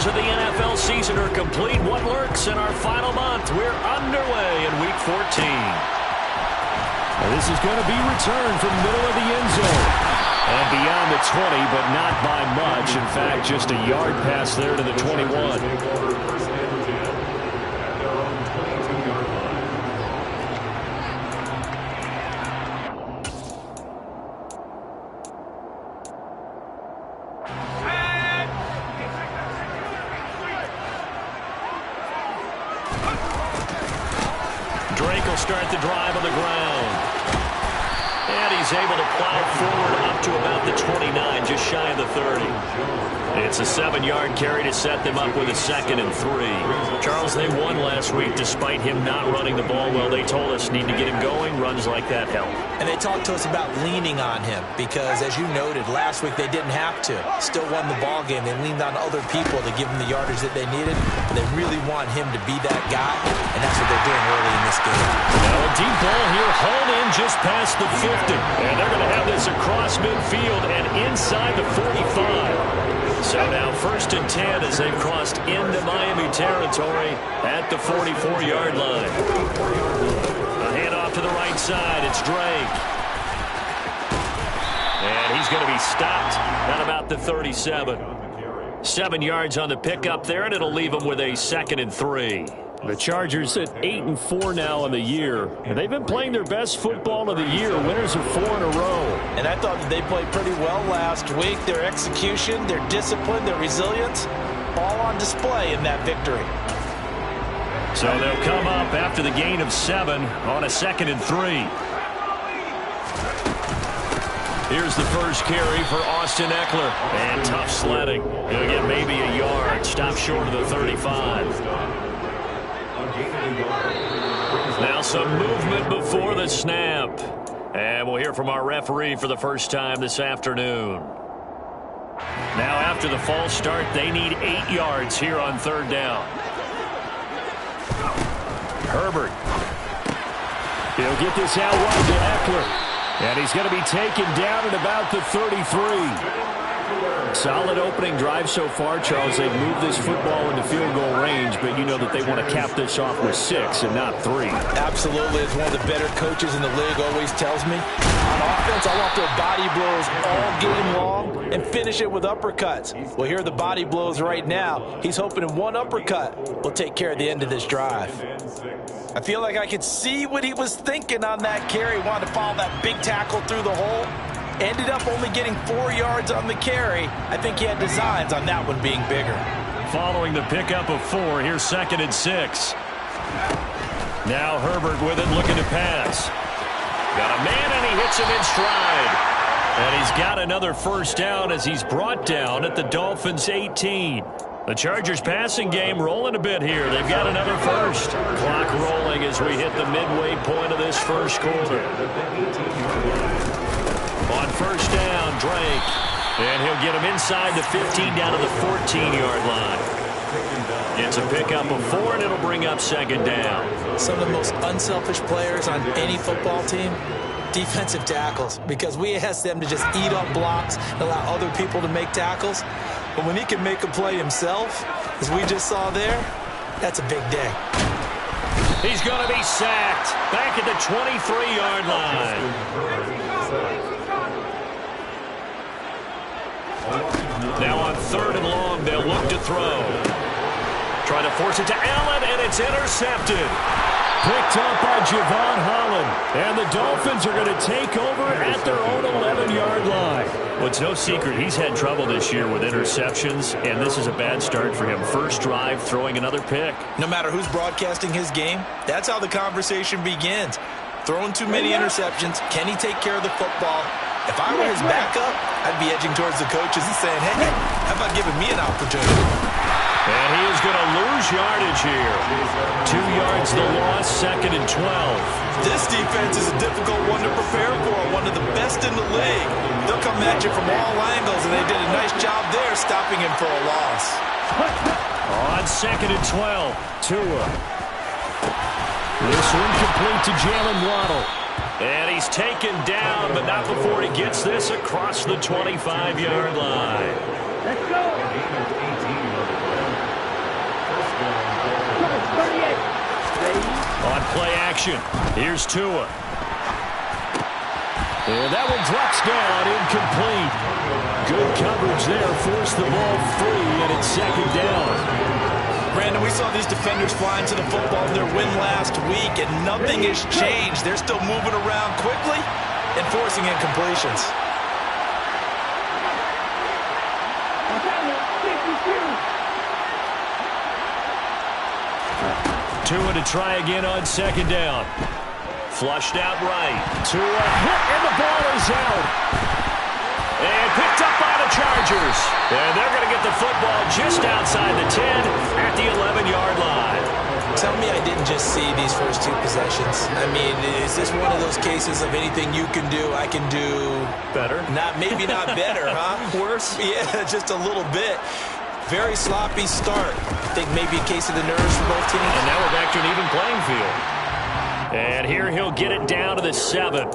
of the NFL season are complete. What lurks in our final month? We're underway in Week 14. And this is going to be returned from middle of the end zone. And beyond the 20, but not by much. In fact, just a yard pass there to the 21. Start the drive on the ground. And he's able to plow forward up to about the 29, just shy of the 30. It's a 7-yard carry to set them up with a 2nd and 3. Charles, they won last week despite him not running the ball well. They told us need to get him going. Runs like that help. And they talked to us about leaning on him because, as you noted, last week they didn't have to. Still won the ball game. They leaned on other people to give them the yardage that they needed. But they really want him to be that guy, and that's what they're doing early in this game. Now a deep ball here, hauled in just past the 50. And they're going to have this across midfield and inside the 45. So now 1st and 10 as they've crossed into Miami territory at the 44-yard line. A handoff to the right side. It's Drake. And he's going to be stopped at about the 37. 7 yards on the pickup there, and it'll leave him with a 2nd and 3. The Chargers at 8-4 now in the year, and they've been playing their best football of the year. Winners of 4 in a row. And I thought that they played pretty well last week. Their execution, their discipline, their resilience, all on display in that victory. So they'll come up after the gain of 7 on a 2nd and 3. Here's the first carry for Austin Eckler. And tough sledding. He'll get maybe a yard. Stop short of the 35. Now some movement before the snap. And we'll hear from our referee for the first time this afternoon. Now after the false start, they need 8 yards here on 3rd down. Herbert. He'll get this out wide to Eckler. And he's going to be taken down at about the 33. Solid opening drive so far, Charles. They've moved this football into field goal range, but you know that they want to cap this off with 6 and not 3. Absolutely. As one of the better coaches in the league always tells me, on offense, I want their body blows all game long and finish it with uppercuts. Well, here are the body blows right now. He's hoping in one uppercut will take care of the end of this drive. I feel like I could see what he was thinking on that carry. He wanted to follow that big tackle through the hole. Ended up only getting 4 yards on the carry. I think he had designs on that one being bigger. Following the pickup of 4, here's 2nd and 6. Now Herbert with it, looking to pass. Got a man, and he hits him in stride. And he's got another first down as he's brought down at the Dolphins' 18. The Chargers passing game rolling a bit here. They've got another first. Clock rolling as we hit the midway point of this first quarter. On 1st down, Drake. And he'll get him inside the 15 down to the 14-yard line. It's a pickup of 4, and it'll bring up 2nd down. Some of the most unselfish players on any football team, defensive tackles, because we ask them to just eat up blocks and allow other people to make tackles. But when he can make a play himself, as we just saw there, that's a big day. He's going to be sacked back at the 23-yard line. Now on 3rd and long, they'll look to throw. Try to force it to Allen, and it's intercepted. Picked up by Javon Holland. And the Dolphins are going to take over at their own 11-yard line. Well, it's no secret he's had trouble this year with interceptions, and this is a bad start for him. First drive, throwing another pick. No matter who's broadcasting his game, that's how the conversation begins. Throwing too many interceptions, can he take care of the football? If I were his backup, I'd be edging towards the coaches and saying, hey, how about giving me an opportunity? And he is going to lose yardage here. 2 yards the loss, 2nd and 12. This defense is a difficult one to prepare for, one of the best in the league. They'll come at you from all angles, and they did a nice job there stopping him for a loss. On 2nd and 12, Tua. This one complete to Jalen Waddle. And he's taken down, but not before he gets this across the 25-yard line. Let's go. On play action, here's Tua. And that one drops down, incomplete. Good coverage there, forced the ball free, and it's second down. Brandon, we saw these defenders flying to the football in their win last week, and nothing has changed. They're still moving around quickly and forcing incompletions. Tua to try again on second down. Flushed out right. Tua hit, and the ball is out. And picked up by the Chargers. And they're going to get the football just outside the 10 at the 11-yard line. Tell me I didn't just see these first two possessions. I mean, is this one of those cases of anything you can do, I can do better? Maybe not better, huh? Worse? Yeah, just a little bit. Very sloppy start. I think maybe a case of the nerves for both teams. And now we're back to an even playing field. And here he'll get it down to the 7.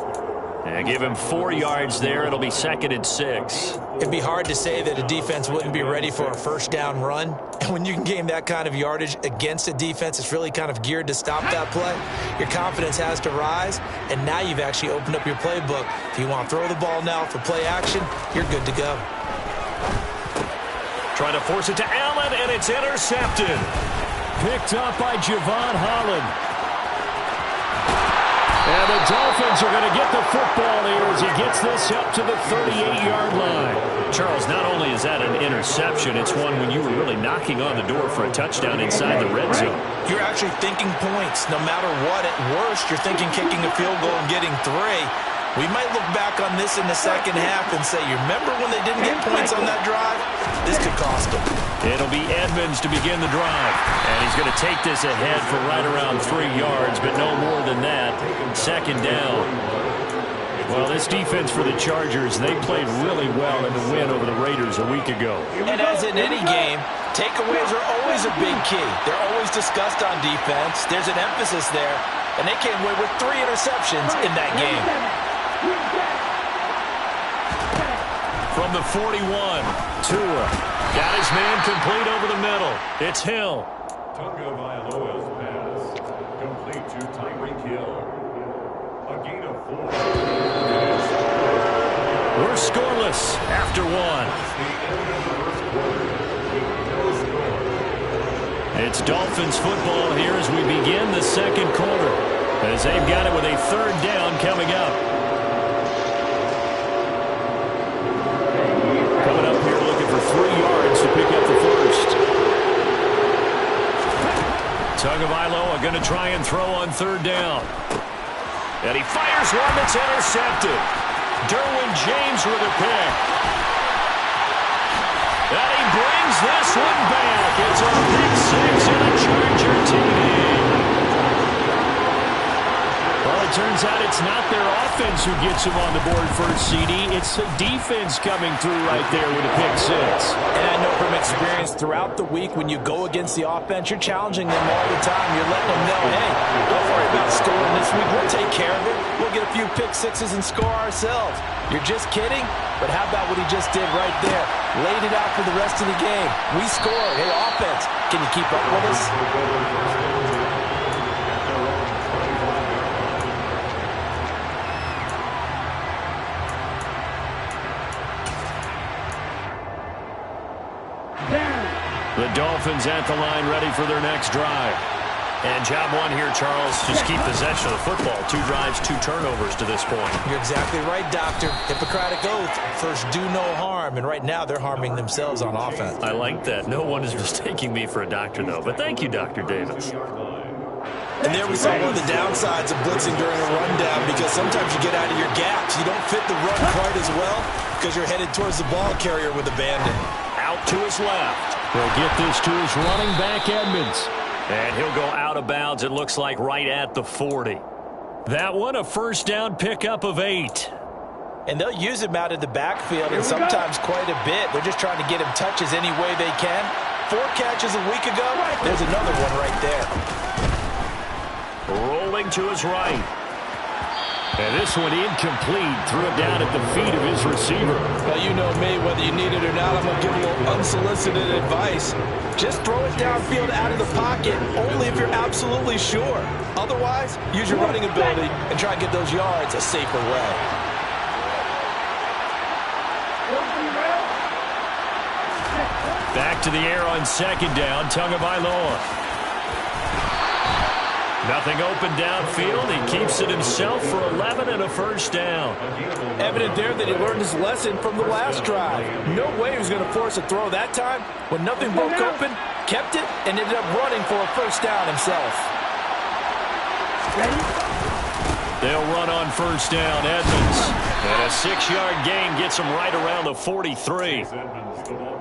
And give him 4 yards there. It'll be 2nd and 6. It'd be hard to say that a defense wouldn't be ready for a first down run. And when you can gain that kind of yardage against a defense that's really kind of geared to stop that play, your confidence has to rise. And now you've actually opened up your playbook. If you want to throw the ball now for play action, you're good to go. Trying to force it to Allen, and it's intercepted. Picked up by Javon Holland. And the Dolphins are going to get the football here as he gets this up to the 38-yard line. Charles, not only is that an interception, it's one when you were really knocking on the door for a touchdown inside the red zone. You're actually thinking points. No matter what, at worst, you're thinking kicking a field goal and getting 3. We might look back on this in the second half and say, you remember when they didn't get points on that drive? This could cost them. It'll be Edmonds to begin the drive. And he's going to take this ahead for right around 3 yards, but no more than that. Second down. Well, this defense for the Chargers, they played really well in the win over the Raiders a week ago. And as in any game, takeaways are always a big key. They're always discussed on defense. There's an emphasis there. And they came away with 3 interceptions in that game. From the 41, Tua got his man complete over the middle. It's Hill. Tagovailoa's pass complete to Tyreek Hill. A gain of 4. We're scoreless after 1. It's Dolphins football here as we begin the second quarter, as they've got it with a 3rd down coming up. Coming up here looking for 3 yards to pick up the first. Tagovailoa going to try and throw on 3rd down. And he fires one that's intercepted. Derwin James with a pick. And he brings this one back. It's a big 6 and a Charger TD. Well, it turns out it's not their offense who gets him on the board first, CD. It's the defense coming through right there with a pick 6. And I know from experience throughout the week when you go against the offense, you're challenging them all the time. You're letting them know, hey, don't worry about scoring this week. We'll take care of it. We'll get a few pick 6s and score ourselves. You're just kidding? But how about what he just did right there? Laid it out for the rest of the game. We scored. Hey, offense, can you keep up with us? The Dolphins at the line ready for their next drive. And job 1 here, Charles, just keep possession of the football. 2 drives, 2 turnovers to this point. You're exactly right, Doctor. Hippocratic oath. First, do no harm. And right now, they're harming themselves on offense. I like that. No one is mistaking me for a doctor, though. But thank you, Dr. Davis. And there we saw one of the downsides of blitzing during a rundown, because sometimes you get out of your gaps. You don't fit the run quite as well because you're headed towards the ball carrier with abandon. Out to his left. He'll get this to his running back, Edmonds. And he'll go out of bounds, it looks like, right at the 40. That one, a first down pickup of 8. And they'll use him out of the backfield, and sometimes quite a bit. They're just trying to get him touches any way they can. 4 catches a week ago. There's another one right there. Rolling to his right. And this one incomplete. Threw it down at the feet of his receiver. Well, you know me, whether you need it or not, I'm going to give a little unsolicited advice. Just throw it downfield out of the pocket, only if you're absolutely sure. Otherwise, use your running ability and try to get those yards a safer way. Back to the air on second down. Tagovailoa. Nothing open downfield. He keeps it himself for 11 and a first down. Evident there that he learned his lesson from the last drive. No way he was going to force a throw that time. When nothing broke open, kept it, and ended up running for a first down himself. They'll run on first down. Edmonds. And a 6-yard gain gets him right around the 43.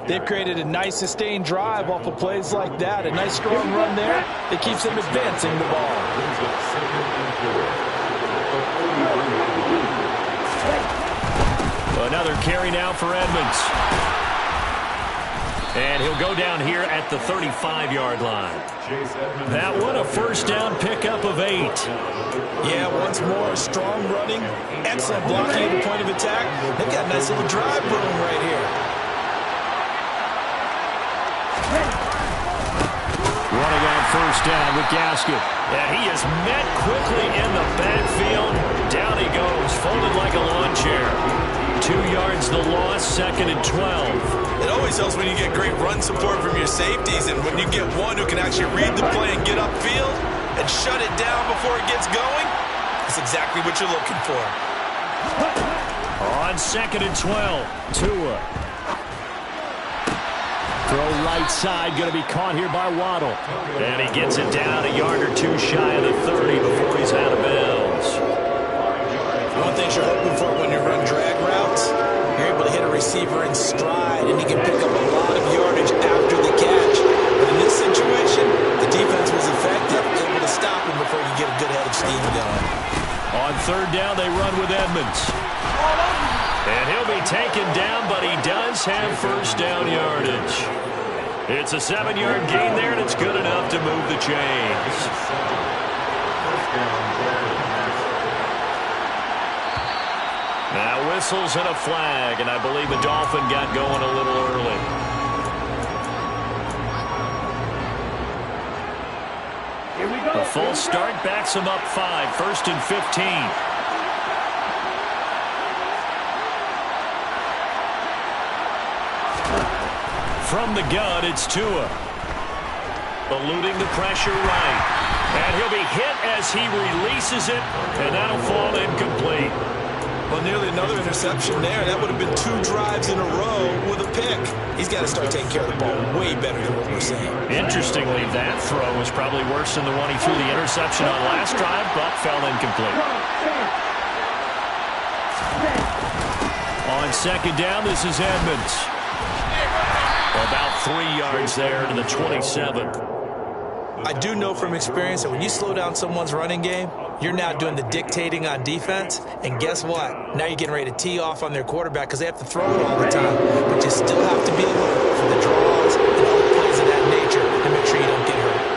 They've created a nice sustained drive off of plays like that. A nice strong run there that keeps them advancing the ball. Another carry now for Edmonds. And he'll go down here at the 35-yard line. That one a first down pickup of 8. Yeah, once more, strong running, excellent blocking at the point of attack. They've got a nice little drive brewing right here. Running on first down with Gaskin. And he is met quickly in the backfield. Down he goes, folded like a lawn chair. 2 yards the loss, 2nd and 12. It always helps when you get great run support from your safeties, and when you get one who can actually read the play and get upfield and shut it down before it gets going, that's exactly what you're looking for. On 2nd and 12, Tua. Throw right side, going to be caught here by Waddle. And he gets it down a yard or two shy of the 30 before he's out of bounds. One thing you're hoping for when you run drag routes, you're able to hit a receiver in stride, and he can pick up a lot of yardage after the catch. But in this situation, the defense was effective, able to stop him before you get a good head of steam going. On third down, they run with Edmonds. And he'll be taken down, but he does have first down yardage. It's a 7-yard gain there, and it's good enough to move the chains. Now whistles and a flag, and I believe the Dolphin got going a little early. A false start backs him up 5, 1st and 15. From the gun, it's Tua. Eluding the pressure right. And he'll be hit as he releases it, and that'll fall incomplete. Well, nearly another interception there. That would have been 2 drives in a row with a pick. He's got to start taking care of the ball way better than what we're seeing. Interestingly, that throw was probably worse than the one he threw the interception on last drive, but fell incomplete. On second down, this is Edmonds. About 3 yards there to the 27. I do know from experience that when you slow down someone's running game, you're now doing the dictating on defense. And guess what? Now you're getting ready to tee off on their quarterback because they have to throw it all the time. But you still have to be alert for the draws and all the plays of that nature to make sure you don't get hurt.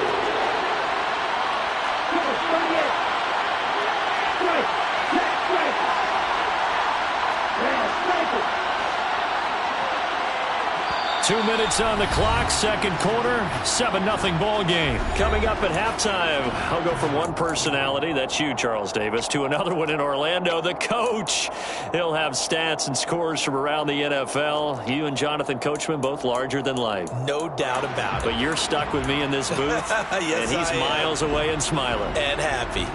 2 minutes on the clock, second quarter, 7-0 ball game. Coming up at halftime, I'll go from one personality, that's you, Charles Davis, to another one in Orlando, the coach. He'll have stats and scores from around the NFL. You and Jonathan Coachman, both larger than life. No doubt about it. But you're stuck with me in this booth, yes, and he's miles away and smiling. And happy.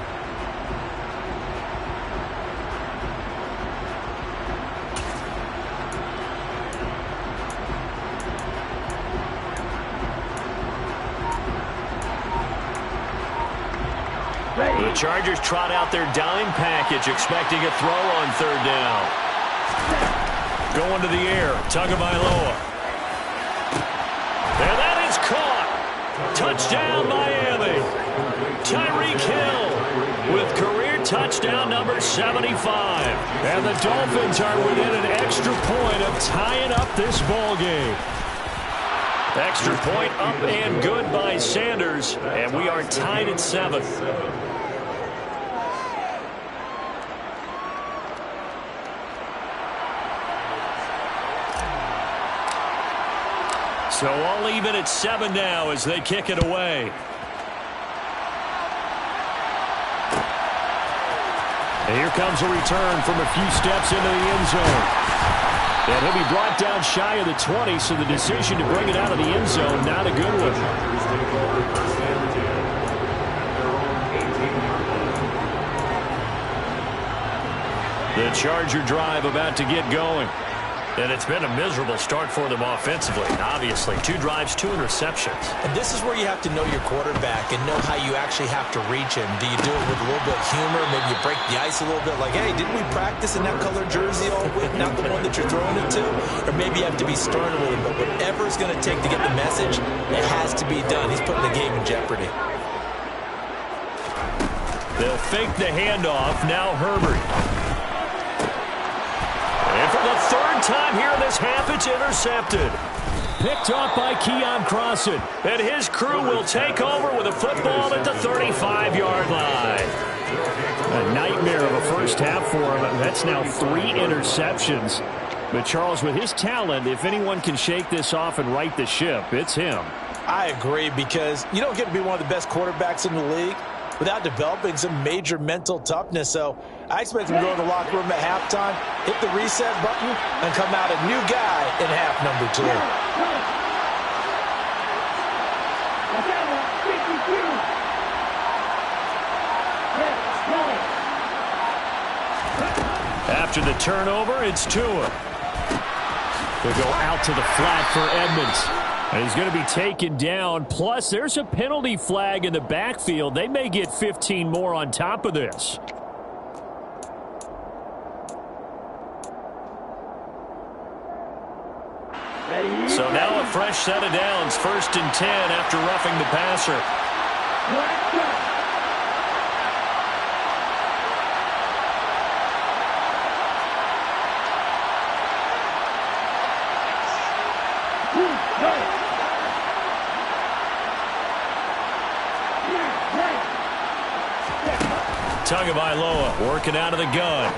The Chargers trot out their dime package, expecting a throw on third down. Going to the air, Tagovailoa. And that is caught. Touchdown, Miami. Tyreek Hill with career touchdown number 75. And the Dolphins are within an extra point of tying up this ball game. Extra point up and good by Sanders, and we are tied at 7. So all even at 7 now as they kick it away. And here comes a return from a few steps into the end zone. And he'll be brought down shy of the 20, so the decision to bring it out of the end zone, not a good one. The Charger drive about to get going. And it's been a miserable start for them offensively. Obviously, 2 drives, 2 interceptions. And this is where you have to know your quarterback and know how you actually have to reach him. Do you do it with a little bit of humor? Maybe you break the ice a little bit like, hey, didn't we practice in that color jersey all week? Not the one that you're throwing it to? Or maybe you have to be stern with him. But whatever it's going to take to get the message, it has to be done. He's putting the game in jeopardy. They'll fake the handoff. Now Herbert. And for the 3rd time here in this half, it's intercepted. Picked off by Keon Crossan. And his crew will take over with a football at the 35-yard line. A nightmare of a first half for him. That's now 3 interceptions. But Charles, with his talent, if anyone can shake this off and right the ship, it's him. I agree, because you don't get to be one of the best quarterbacks in the league without developing some major mental toughness. So I expect him to go in the locker room at halftime, hit the reset button, and come out a new guy in half number 2. After the turnover, it's Tua. They'll go out to the flat for Edmonds. And he's going to be taken down. Plus, there's a penalty flag in the backfield. They may get 15 more on top of this. So now a fresh set of downs. 1st and 10 after roughing the passer. Tagovailoa working out of the gun.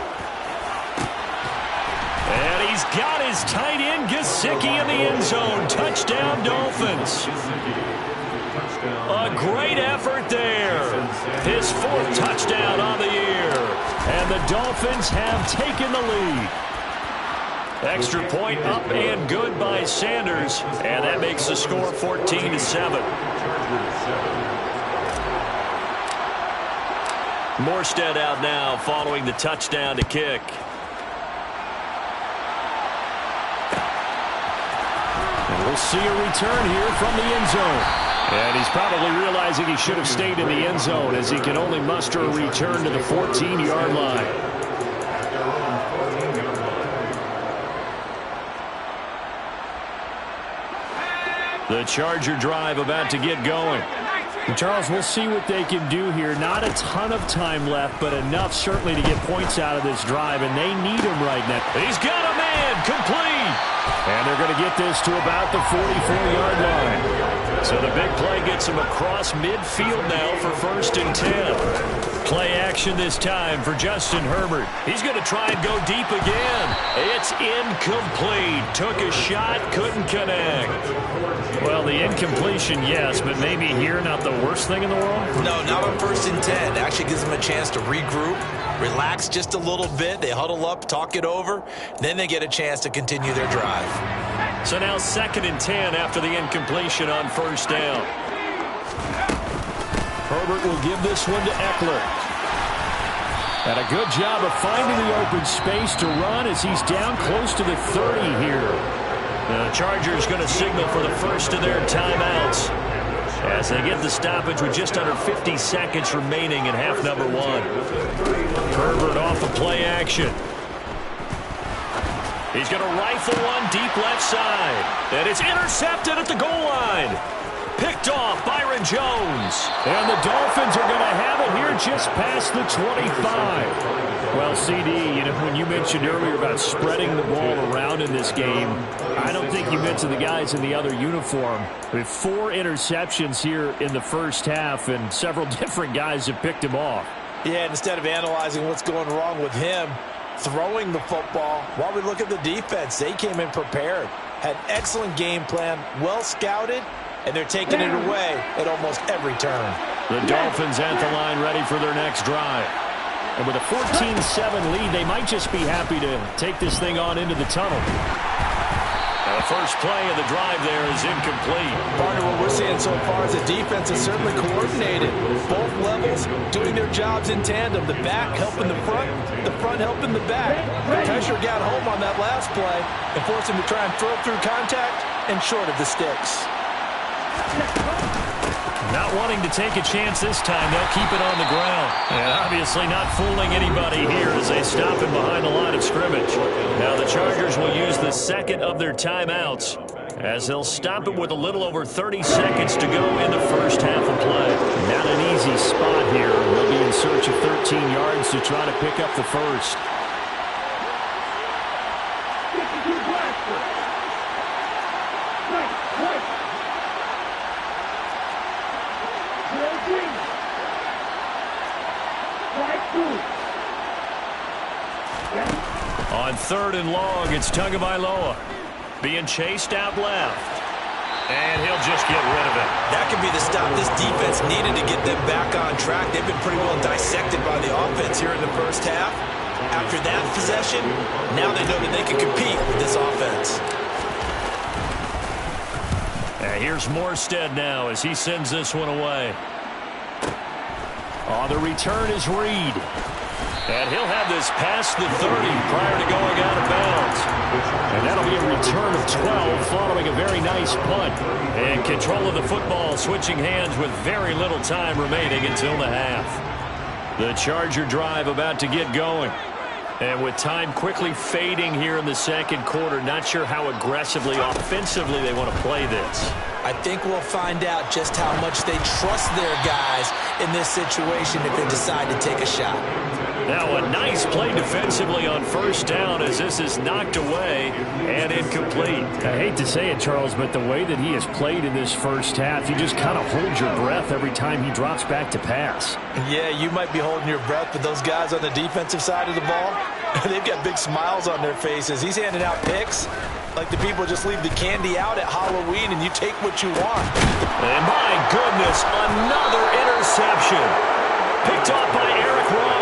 And he's got his tight end Gesicki in the end zone. Touchdown, Dolphins. A great effort there. His 4th touchdown on the year. And the Dolphins have taken the lead. Extra point up and good by Sanders. And that makes the score 14-7. Morstead out now following the touchdown to kick. And we'll see a return here from the end zone. And he's probably realizing he should have stayed in the end zone, as he can only muster a return to the 14-yard line. The Charger drive about to get going. And Charles, we'll see what they can do here. Not a ton of time left, but enough certainly to get points out of this drive, and they need him right now. He's got a man, complete. And they're going to get this to about the 44-yard line. So the big play gets him across midfield now for 1st and 10. Play action this time for Justin Herbert. He's going to try and go deep again. It's incomplete. Took a shot, couldn't connect. Well, the incompletion, yes, but maybe here not the worst thing in the world? No, not on 1st and 10. It actually gives them a chance to regroup, relax just a little bit. They huddle up, talk it over. Then they get a chance to continue their drive. So now 2nd and 10 after the incompletion on 1st down. Herbert will give this one to Eckler. And a good job of finding the open space to run as he's down close to the 30 here. The Chargers going to signal for the first of their timeouts as they get the stoppage with just under 50 seconds remaining in half number 1. Herbert off of play action. He's going to rifle one deep left side. And it's intercepted at the goal line. Picked off Byron Jones. And the Dolphins are going to have it here just past the 25. Well, CD, you know, when you mentioned earlier about spreading the ball around in this game, I don't think you mentioned the guys in the other uniform. With 4 interceptions here in the first half, and several different guys have picked him off. Yeah, instead of analyzing what's going wrong with him, throwing the football, while we look at the defense, they came in prepared. Had an excellent game plan, well scouted, and they're taking it away at almost every turn. The Dolphins at the line ready for their next drive. And with a 14-7 lead, they might just be happy to take this thing on into the tunnel. The first play of the drive there is incomplete. Partner, what we're seeing so far is the defense is certainly coordinated. Both levels doing their jobs in tandem. The back helping the front helping the back. The pressure got home on that last play and forced him to try and throw through contact and short of the sticks. Not wanting to take a chance this time, they'll keep it on the ground. And obviously not fooling anybody here as they stop him behind the line of scrimmage. Now the Chargers will use the second of their timeouts as they'll stop it with a little over 30 seconds to go in the first half of play. Not an easy spot here. They'll be in search of 13 yards to try to pick up the first. On 3rd and long, it's Tagovailoa being chased out left. And he'll just get rid of it. That could be the stop this defense needed to get them back on track. They've been pretty well dissected by the offense here in the first half. After that possession, now they know that they can compete with this offense. And here's Morstead now as he sends this one away. Oh, the return is Reed. And he'll have this past the 30 prior to going out of bounds. And that'll be a return of 12 following a very nice punt. And control of the football switching hands with very little time remaining until the half. The Charger drive about to get going. And with time quickly fading here in the second quarter, not sure how aggressively, offensively they want to play this. I think we'll find out just how much they trust their guys in this situation if they decide to take a shot. Now a nice play defensively on first down as this is knocked away and incomplete. I hate to say it, Charles, but the way that he has played in this first half, you just kind of hold your breath every time he drops back to pass. Yeah, you might be holding your breath, but those guys on the defensive side of the ball, they've got big smiles on their faces. He's handing out picks like the people just leave the candy out at Halloween and you take what you want. And my goodness, another interception. Picked off by Eric Rowe.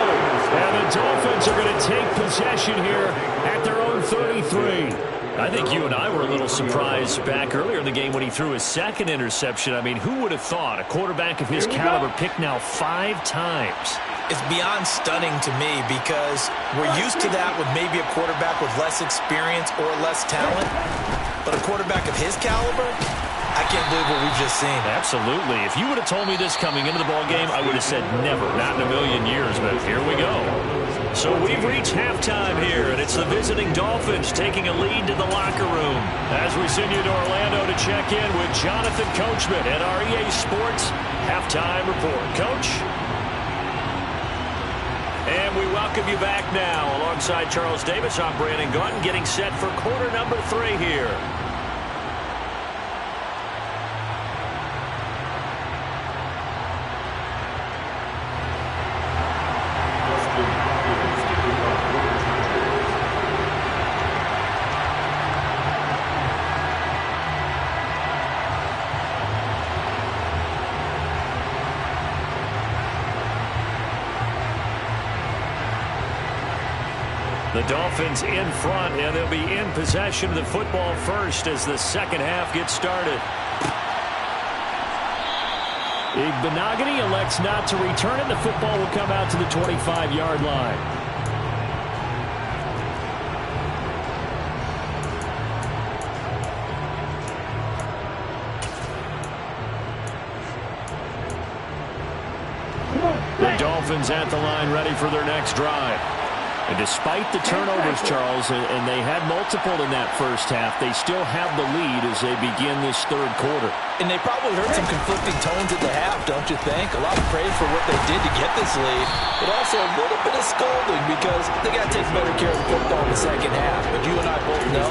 And the Dolphins are going to take possession here at their own 33. I think you and I were a little surprised back earlier in the game when he threw his second interception. I mean, who would have thought a quarterback of his caliber picked now 5 times? It's beyond stunning to me because we're used to that with maybe a quarterback with less experience or less talent. But a quarterback of his caliber, I can't believe what we've just seen. Absolutely. If you would have told me this coming into the ballgame, I would have said never, not in a million years, but here we go. So we've reached halftime here, and it's the visiting Dolphins taking a lead to the locker room. As we send you to Orlando to check in with Jonathan Coachman at our EA Sports Halftime Report. Coach? And we welcome you back now. Alongside Charles Davis, I'm Brandon Gaudin, getting set for quarter number 3 here. The Dolphins in front, and they'll be in possession of the football first as the second half gets started. Benogany elects not to return it. The football will come out to the 25-yard line. The Dolphins at the line ready for their next drive. And despite the turnovers, Charles, and they had multiple in that first half, they still have the lead as they begin this third quarter. And they probably heard some conflicting tones at the half, don't you think? A lot of praise for what they did to get this lead, but also a little bit of scolding because they got to take better care of the football in the second half. But you and I both know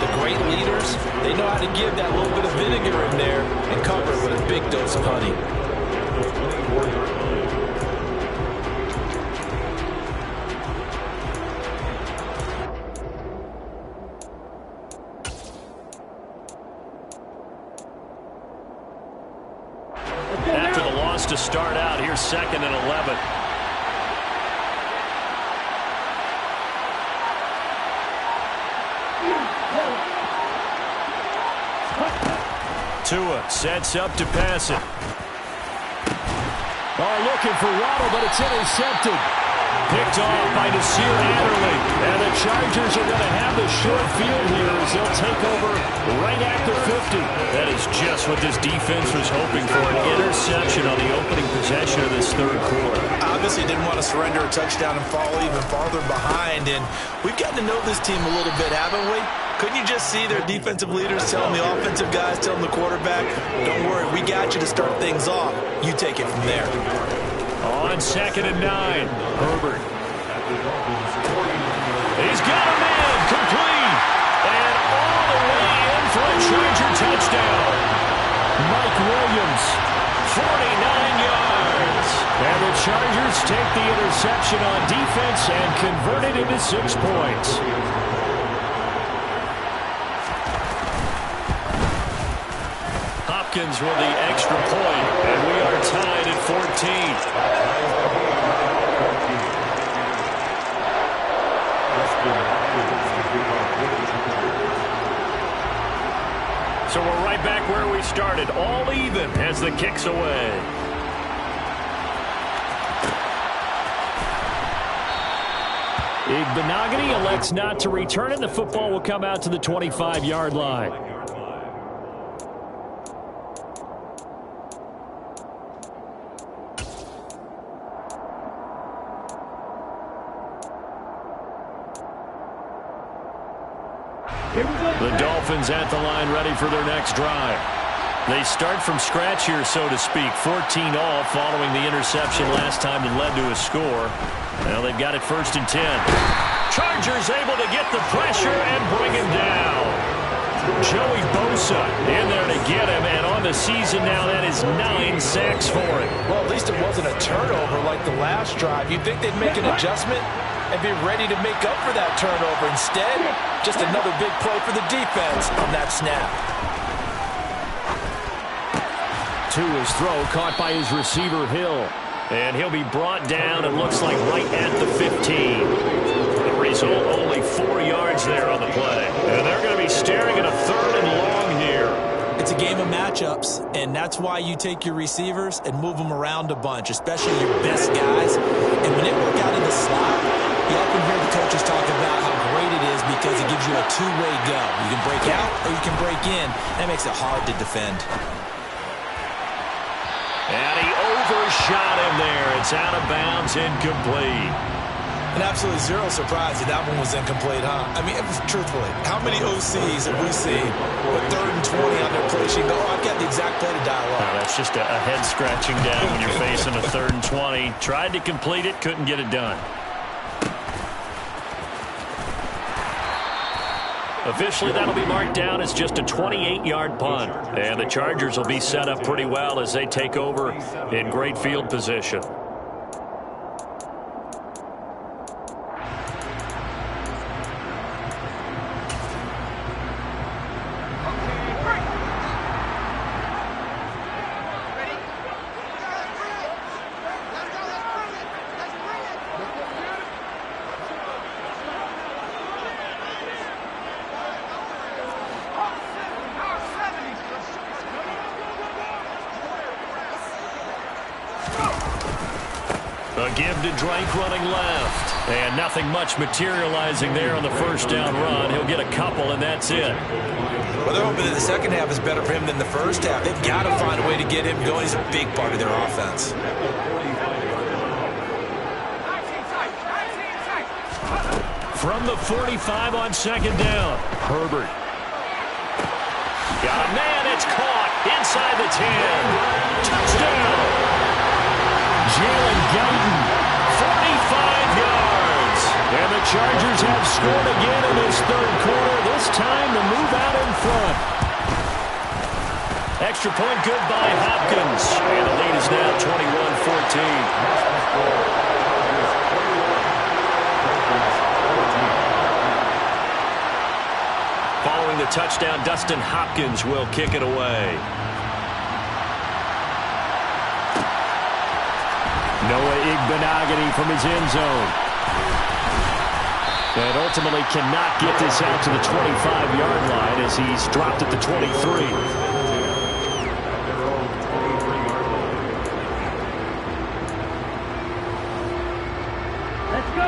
the great leaders, they know how to give that little bit of vinegar in there and cover it with a big dose of honey. After the loss to start out, here's 2nd and 11. Tua sets up to pass it. Oh, looking for Waddle, but it's intercepted. Picked off by Nasir Adderley. And the Chargers are going to have the short field here as they'll take over right at the 50. That is just what this defense was hoping for, an interception on the opening possession of this third quarter. Obviously didn't want to surrender a touchdown and fall even farther behind. And we've gotten to know this team a little bit, haven't we? Couldn't you just see their defensive leaders telling the offensive guys, telling the quarterback, don't worry, we got you to start things off. You take it from there. On 2nd and 9, Herbert. He's got a man, complete. And all the way in for a Charger touchdown. Mike Williams, 49 yards. And the Chargers take the interception on defense and convert it into 6 points. Hopkins with the extra point, and we are tied at 14. So we're right back where we started, all even as the kick's away. Igbenogany elects not to return, and the football will come out to the 25-yard line. The Dolphins at the line ready for their next drive. They start from scratch here, so to speak. 14 all following the interception last time that led to a score. Now they've got it 1st and 10. Chargers able to get the pressure and bring him down. Joey Bosa in there to get him, and on the season now, that is 9 sacks for him. Well, at least it wasn't a turnover like the last drive. You'd think they'd make an adjustment and be ready to make up for that turnover. Instead, just another big play for the defense on that snap. To his throw, caught by his receiver, Hill. And he'll be brought down, it looks like, right at the 15. The result, only 4 yards there on the play. And they're going to be staring at a 3rd and long here. It's a game of matchups, and that's why you take your receivers and move them around a bunch, especially your best guys. And when they work out in the slot, you often hear the coaches talk about how great it is because it gives you a two-way go. You can break out or you can break in. That makes it hard to defend. And he overshot him there. It's out of bounds, incomplete. And absolutely zero surprise that that one was incomplete, huh? I mean, truthfully, how many OCs have we seen with 3rd and 20 on their play sheet go, oh, I've got the exact play to dial up? No, that's just a head-scratching down when you're facing a 3rd and 20. Tried to complete it, couldn't get it done. Officially, that'll be marked down as just a 28-yard punt. And the Chargers will be set up pretty well as they take over in great field position. A give to Drake running left. And nothing much materializing there on the 1st down run. He'll get a couple, and that's it. Well, they're hoping that the second half is better for him than the first half. They've got to find a way to get him going. He's a big part of their offense. From the 45 on 2nd down, Herbert. Got a man, it's caught inside the 10. Touchdown! Jalen Guyton, 45 yards. and the Chargers have scored again in this 3rd quarter. This time to move out in front. Extra point good by Hopkins, and the lead is now 21-14. Following the touchdown, Dustin Hopkins will kick it away. Noah Igbenogany from his end zone. And ultimately cannot get this out to the 25-yard line as he's dropped at the 23.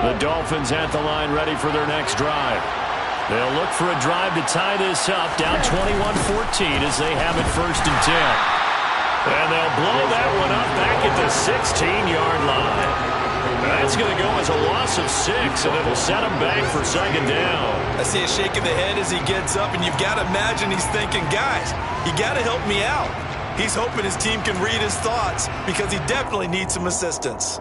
The Dolphins at the line ready for their next drive. They'll look for a drive to tie this up, down 21-14 as they have it 1st and 10. And they'll blow that one up back at the 16-yard line. That's going to go as a loss of 6, and it'll set him back for 2nd down. I see a shake of the head as he gets up, and you've got to imagine he's thinking, guys, you got to help me out. He's hoping his team can read his thoughts because he definitely needs some assistance.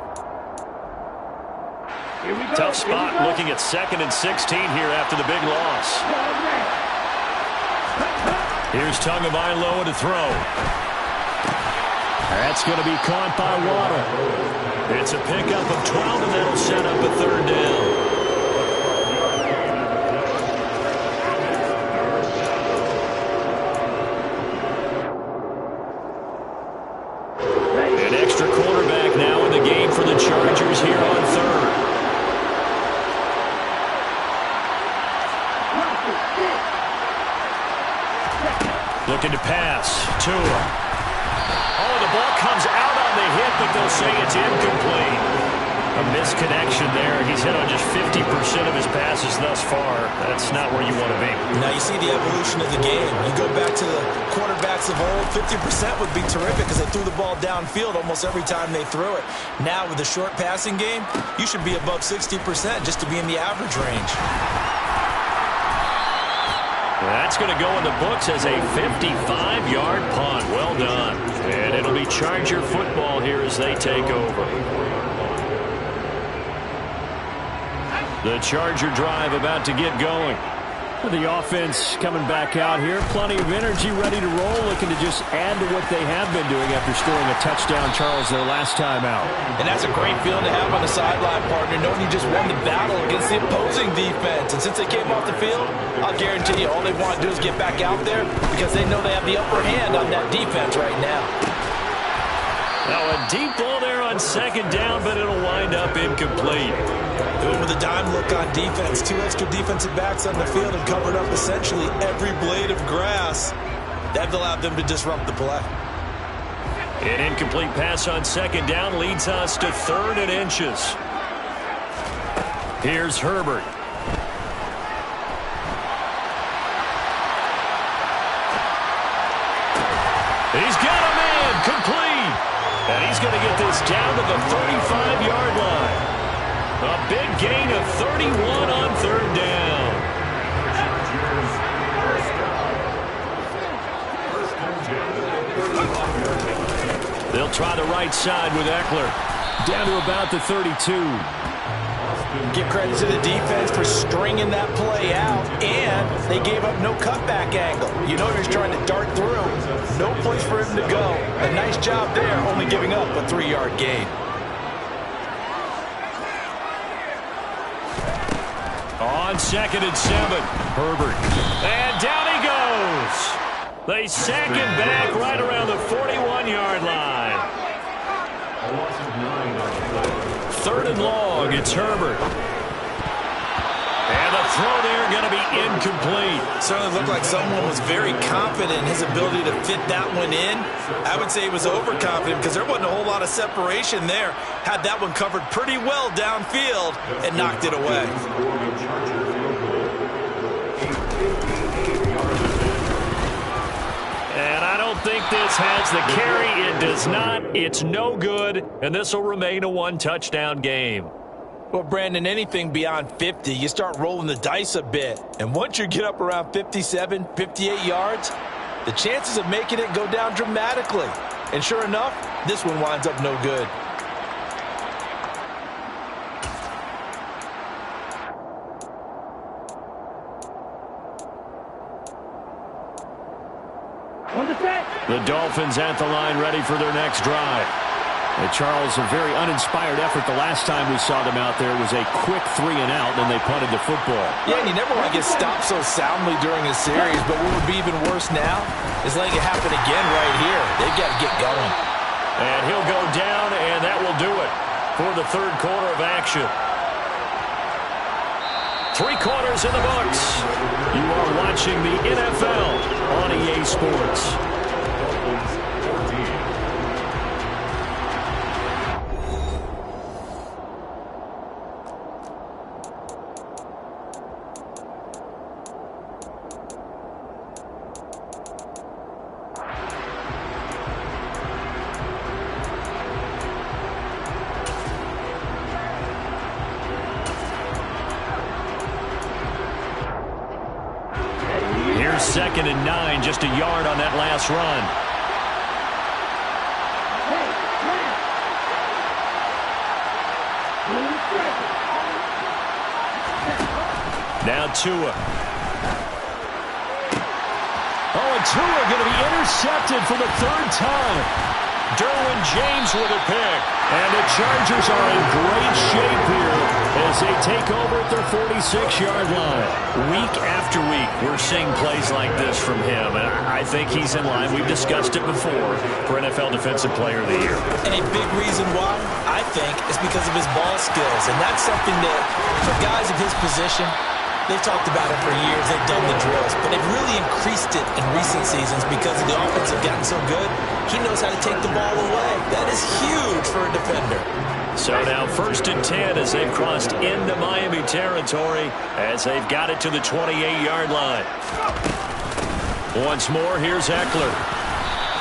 Tough spot looking at 2nd and 16 here after the big loss. Here's Tagovailoa to throw. That's going to be caught by Waddle. It's a pickup of 12, and that'll set up a 3rd down. An extra quarterback now in the game for the Chargers here on 3rd. Looking to pass. Tua. Oh, the ball comes out on the hit, but they'll say it's incomplete. A misconnection there. He's hit on just 50% of his passes thus far. That's not where you want to be. Now you see the evolution of the game. You go back to the quarterbacks of old, 50% would be terrific because they threw the ball downfield almost every time they threw it. Now with the short passing game, you should be above 60% just to be in the average range. That's going to go in the books as a 55-yard punt. Well done. And it'll be Charger football here as they take over. The Charger drive about to get going. The offense coming back out here. Plenty of energy, ready to roll, looking to just add to what they have been doing after scoring a touchdown, Charles, their last time out. And that's a great feeling to have on the sideline, partner, knowing you just won the battle against the opposing defense. And since they came off the field, I'll guarantee you all they want to do is get back out there because they know they have the upper hand on that defense right now. Now a deep ball there on 2nd down, but it'll wind up incomplete. Doing with a dime look on defense. 2 extra defensive backs on the field and covered up essentially every blade of grass. That allowed them to disrupt the play. An incomplete pass on 2nd down leads us to 3rd and inches. Here's Herbert. He's got a man complete. And he's going to get this down to the 35-yard line. A big gain of 31 on 3rd down. They'll try the right side with Eckler. Down to about the 32. Give credit to the defense for stringing that play out, and they gave up no cutback angle. You know he was trying to dart through. No place for him to go. A nice job there, only giving up a 3-yard gain. On 2nd and 7, Herbert. And down he goes. They sack him back right around the 41-yard line. 3rd and long, it's Herbert. And the throw there going to be incomplete. Certainly looked like someone was very confident in his ability to fit that one in. I would say he was overconfident because there wasn't a whole lot of separation there. Had that one covered pretty well downfield and knocked it away. And I don't think this has the carry. It does not. It's no good. And this will remain a 1-touchdown game. Well, Brandon, anything beyond 50, you start rolling the dice a bit. And once you get up around 57, 58 yards, the chances of making it go down dramatically. And sure enough, this one winds up no good. The Dolphins at the line ready for their next drive. Charles, a very uninspired effort the last time we saw them out there was a quick 3-and-out, then they punted the football. Yeah, and you never want to get stopped so soundly during a series, but what would be even worse now is letting it happen again right here. They've got to get going. And he'll go down, and that will do it for the 3rd quarter of action. 3 quarters in the books. You are watching the NFL on EA Sports. Second and 9, just a yard on that last run. Now Tua. Oh, and Tua going to be intercepted for the 3rd time. Derwin James with a pick. And the Chargers are in great shape here as they take over at their 46-yard line. Week after week, we're seeing plays like this from him, and I think he's in line. We've discussed it before for NFL Defensive Player of the Year. And a big reason why, I think, is because of his ball skills. And that's something that, for guys of his position, they've talked about it for years. They've done the drills. But they've really increased it in recent seasons because the offense have gotten so good. He knows how to take the ball away. That is huge for a defender. So now 1st and 10 as they've crossed into Miami territory as they've got it to the 28-yard line. Once more, here's Eckler.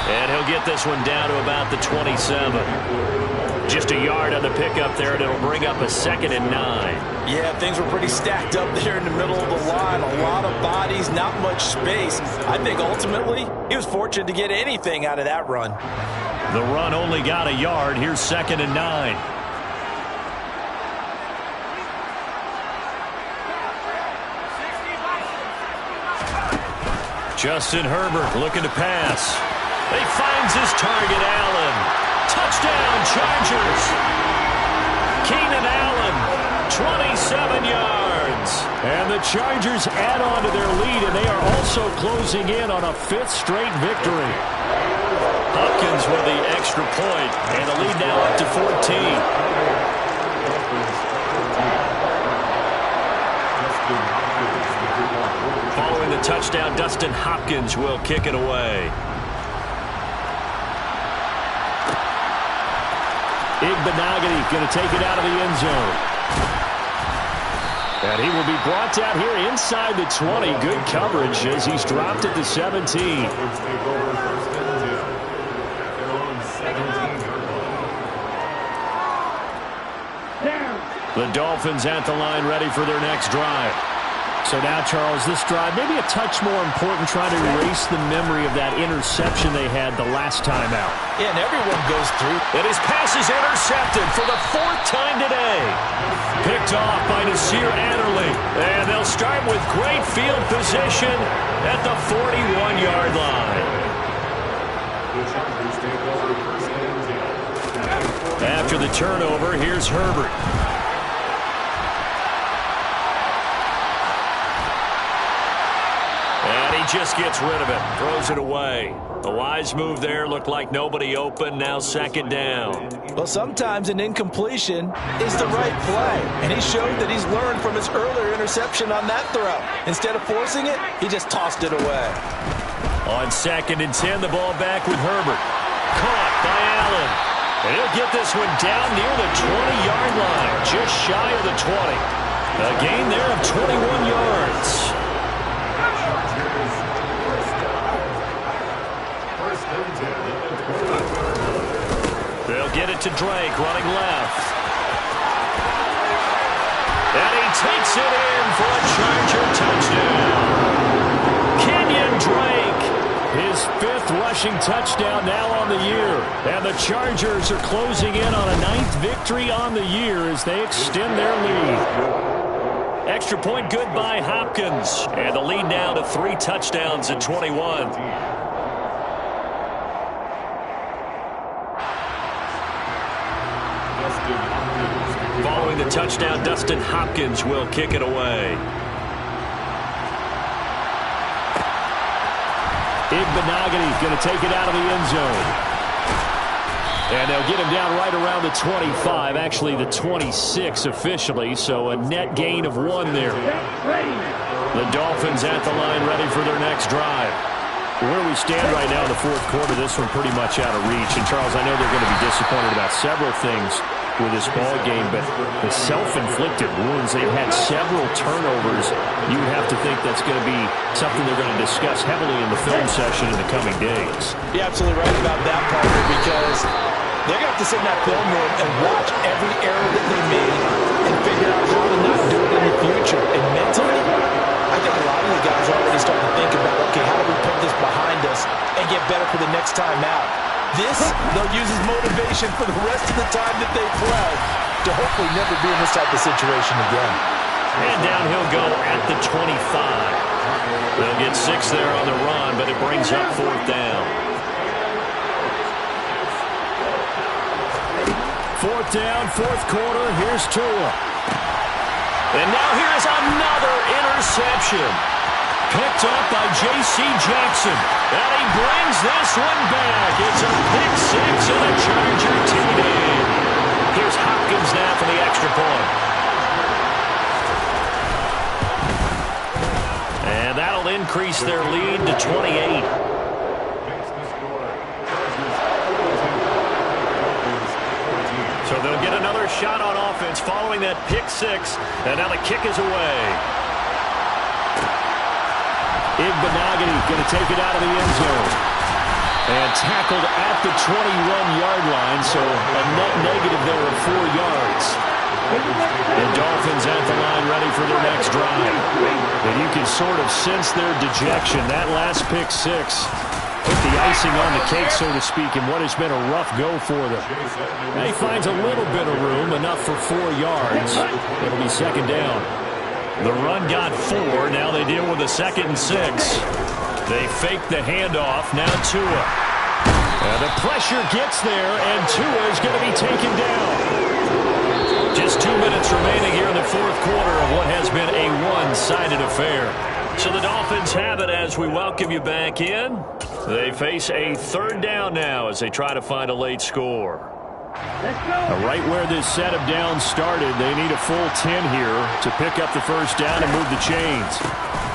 And he'll get this one down to about the 27. Just a yard on the pickup there, and it'll bring up a 2nd and 9. Yeah, things were pretty stacked up there in the middle of the line. A lot of bodies, not much space. I think ultimately he was fortunate to get anything out of that run. The run only got a yard. Here's 2nd and 9. Justin Herbert looking to pass. He finds his target, Allen. Touchdown, Chargers. Keenan Allen, 27 yards. And the Chargers add on to their lead, and they are also closing in on a 5th straight victory. Hopkins with the extra point, and the lead now up to 14. Following the touchdown, Dustin Hopkins will kick it away. Igbenogany going to take it out of the end zone. And he will be brought down here inside the 20. Good coverage as he's dropped at the 17. The Dolphins at the line ready for their next drive. So now, Charles, this drive maybe a touch more important, trying to erase the memory of that interception they had the last time out. Yeah, and everyone goes through. And his pass is intercepted for the 4th time today. Picked off by Nasir Adderley. And they'll start with great field position at the 41-yard line. After the turnover, here's Herbert. Just gets rid of it, throws it away. A wise move there, looked like nobody open, now 2nd down. Well, sometimes an incompletion is the right play, and he showed that he's learned from his earlier interception on that throw. Instead of forcing it, he just tossed it away. On 2nd and 10, the ball back with Herbert. Caught by Allen. And he'll get this one down near the 20-yard line, just shy of the 20. A gain there of 21 yards. They'll get it to Drake, running left. And he takes it in for a Charger touchdown. Kenyon Drake, his 5th rushing touchdown now on the year. And the Chargers are closing in on a 9th victory on the year as they extend their lead. Extra point good by Hopkins. And the lead now to 3 touchdowns at 21. Following the touchdown, Dustin Hopkins will kick it away. Igbenogany going to take it out of the end zone. And they'll get him down right around the 25, actually the 26 officially, so a net gain of 1 there. The Dolphins at the line ready for their next drive. Where we stand right now in the fourth quarter, this one pretty much out of reach. And, Charles, I know they're going to be disappointed about several things with this ball game, but the self-inflicted wounds, they've had several turnovers. You would have to think that's going to be something they're going to discuss heavily in the film session in the coming days. You're absolutely right about that, partner, because they're going to have to sit in that film room and watch every error that they made and figure out how to not do it in the future. And mentally, I think a lot of the guys are already starting to think about, okay, how do we put this behind us and get better for the next time out? This, they'll use as motivation for the rest of the time that they play to hopefully never be in this type of situation again. And down he'll go at the 25. They'll get 6 there on the run, but it brings up 4th down. 4th down, fourth quarter. Here's Tua. And now here's another interception. Picked up by J.C. Jackson. And he brings this one back. It's a pick 6 and a Charger TD. Here's Hopkins now for the extra point. And that'll increase their lead to 28. So they'll get another shot on offense following that pick 6. And now the kick is away. Igbenogany going to take it out of the end zone. And tackled at the 21-yard line, so a net negative there of 4 yards. The Dolphins at the line ready for their next drive. And you can sort of sense their dejection. That last pick 6 put the icing on the cake, so to speak, in what has been a rough go for them. Now he finds a little bit of room, enough for 4 yards. It'll be 2nd down. The run got 4. Now they deal with a 2nd and 6. They fake the handoff. Now Tua. And the pressure gets there, and Tua is going to be taken down. Just 2 minutes remaining here in the fourth quarter of what has been a one-sided affair. So the Dolphins have it as we welcome you back in. They face a 3rd down now as they try to find a late score. Right where this set of downs started, they need a full 10 here to pick up the 1st down and move the chains.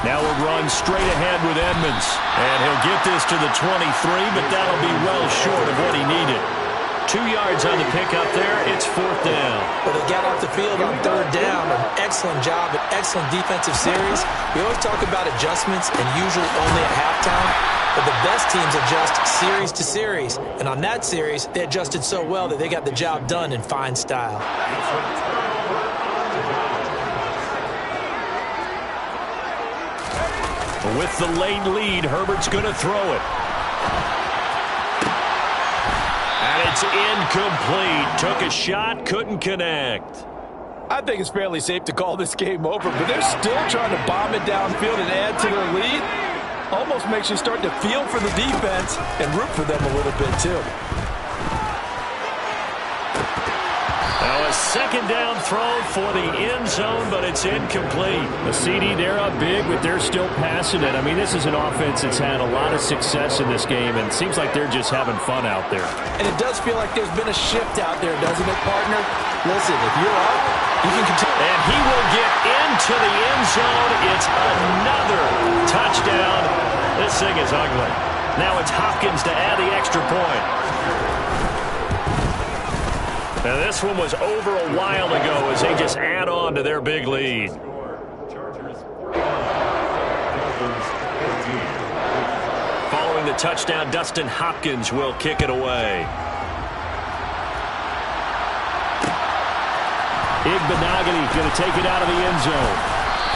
Now a run straight ahead with Edmonds. And he'll get this to the 23, but that'll be well short of what he needed. 2 yards on the pickup there. It's 4th down. Well, they got off the field on 3rd down. An excellent job, an excellent defensive series. We always talk about adjustments and usually only at halftime. But the best teams adjust series to series. And on that series, they adjusted so well that they got the job done in fine style. With the late lead, Herbert's going to throw it. And it's incomplete. Took a shot, couldn't connect. I think it's fairly safe to call this game over, but they're still trying to bomb it downfield and add to their lead. Almost makes you start to feel for the defense and root for them a little bit, too. Now a 2nd down throw for the end zone, but it's incomplete. The CD, they're up big, but they're still passing it. I mean, this is an offense that's had a lot of success in this game, and it seems like they're just having fun out there. And it does feel like there's been a shift out there, doesn't it, partner? Listen, if you're up, you can continue. And he will get into the end zone. It's another touchdown. This thing is ugly. Now it's Hopkins to add the extra point. Now this one was over a while ago as they just add on to their big lead. Following the touchdown, Dustin Hopkins will kick it away. Igbenogany going to take it out of the end zone.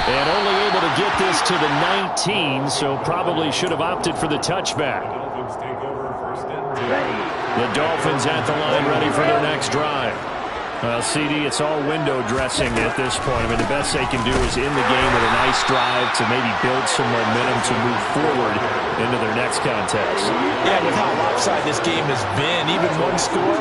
And only able to get this to the 19, so probably should have opted for the touchback. The Dolphins at the line ready for their next drive. Well, CD, it's all window dressing at this point. I mean, the best they can do is end the game with a nice drive to maybe build some momentum to move forward into their next contest. Yeah, with how lopsided this game has been, even one score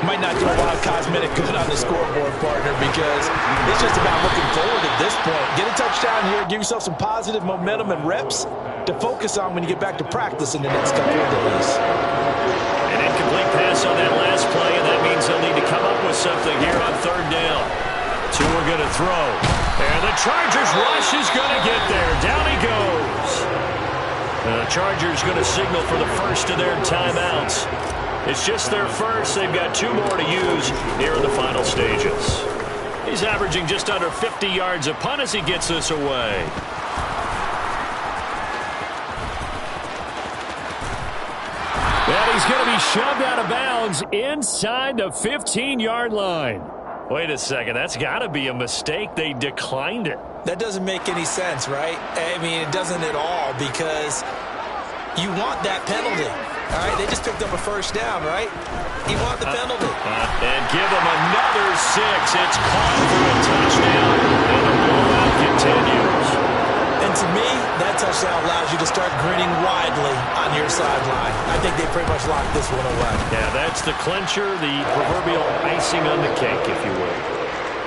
might not do a lot of cosmetic good on the scoreboard, partner, because it's just about looking forward at this point. Get a touchdown here, give yourself some positive momentum and reps to focus on when you get back to practice in the next couple of days. And incomplete Incomplete pass on that last play, and that means they'll need to come up with something here on third down. Two are going to throw. And the Chargers rush is going to get there. Down he goes. The Chargers going to signal for the first of their timeouts. It's just their first. They've got two more to use here in the final stages. He's averaging just under 50 yards a punt as he gets this away. And he's going to be shoved out of bounds inside the 15-yard line. Wait a second. That's got to be a mistake. They declined it. That doesn't make any sense, right? I mean, it doesn't at all, because you want that penalty. All right, they just picked up a first down, right? You want the penalty. And give them another 6. It's caught for a touchdown, and the blowout continues. And to me, that touchdown allows you to start grinning widely on your sideline. I think they pretty much locked this one away. Yeah, that's the clincher, the proverbial icing on the cake, if you will.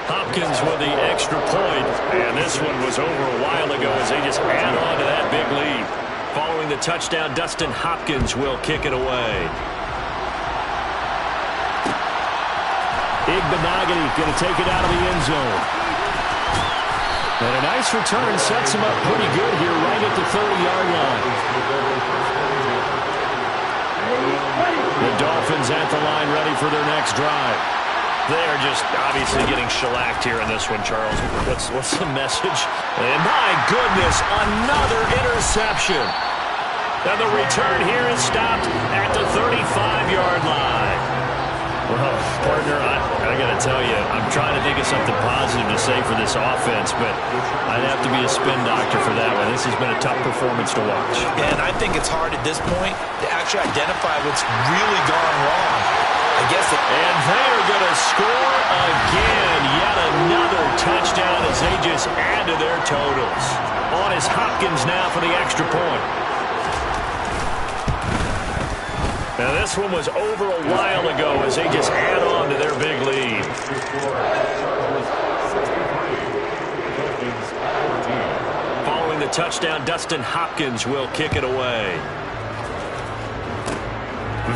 Hopkins with the extra point, and this one was over a while ago as they just add on to that big lead. Following the touchdown, Dustin Hopkins will kick it away. Igbenogany going to take it out of the end zone. And a nice return sets him up pretty good here right at the 30-yard line. The Dolphins at the line ready for their next drive. They are just obviously getting shellacked here in this one, Charles. What's the message? And my goodness, another interception. And the return here is stopped at the 35-yard line. Well, partner, I got to tell you, I'm trying to think of something positive to say for this offense, but I'd have to be a spin doctor for that one. This has been a tough performance to watch. And I think it's hard at this point to actually identify what's really gone wrong. I guess it... And they are going to score again. Yet another touchdown as they just add to their totals. On is Hopkins now for the extra point. Now this one was over a while ago as they just add on to their big lead. Following the touchdown, Dustin Hopkins will kick it away.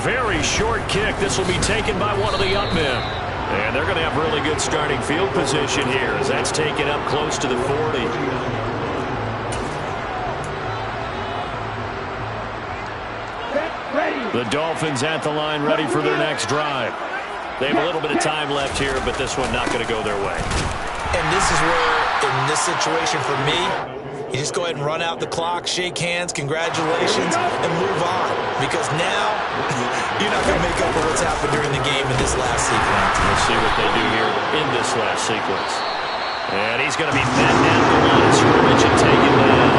Very short kick. This will be taken by one of the up men. And they're going to have really good starting field position here as that's taken up close to the 40. The Dolphins at the line ready for their next drive. They have a little bit of time left here, but this one not going to go their way. And this is where, in this situation for me, you just go ahead and run out the clock, shake hands, congratulations, and move on. Because now, you're not going to make up for what's happened during the game in this last sequence. We'll see what they do here in this last sequence. And he's going to be met down the line of scrimmage and taken down.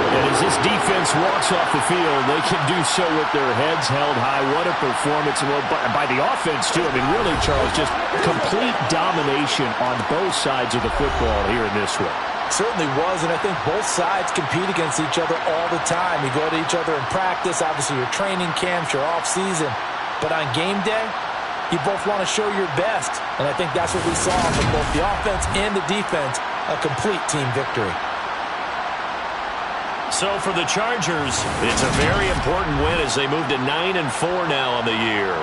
And as this defense walks off the field, they can do so with their heads held high. What a performance. Well, by the offense, too. I mean, really, Charles, just complete domination on both sides of the football here in this one. Certainly was, and I think both sides compete against each other all the time. You go to each other in practice, obviously your training camps, your off-season. But on game day, you both want to show your best. And I think that's what we saw from both the offense and the defense, a complete team victory. So for the Chargers, it's a very important win as they move to 9-4 now on the year.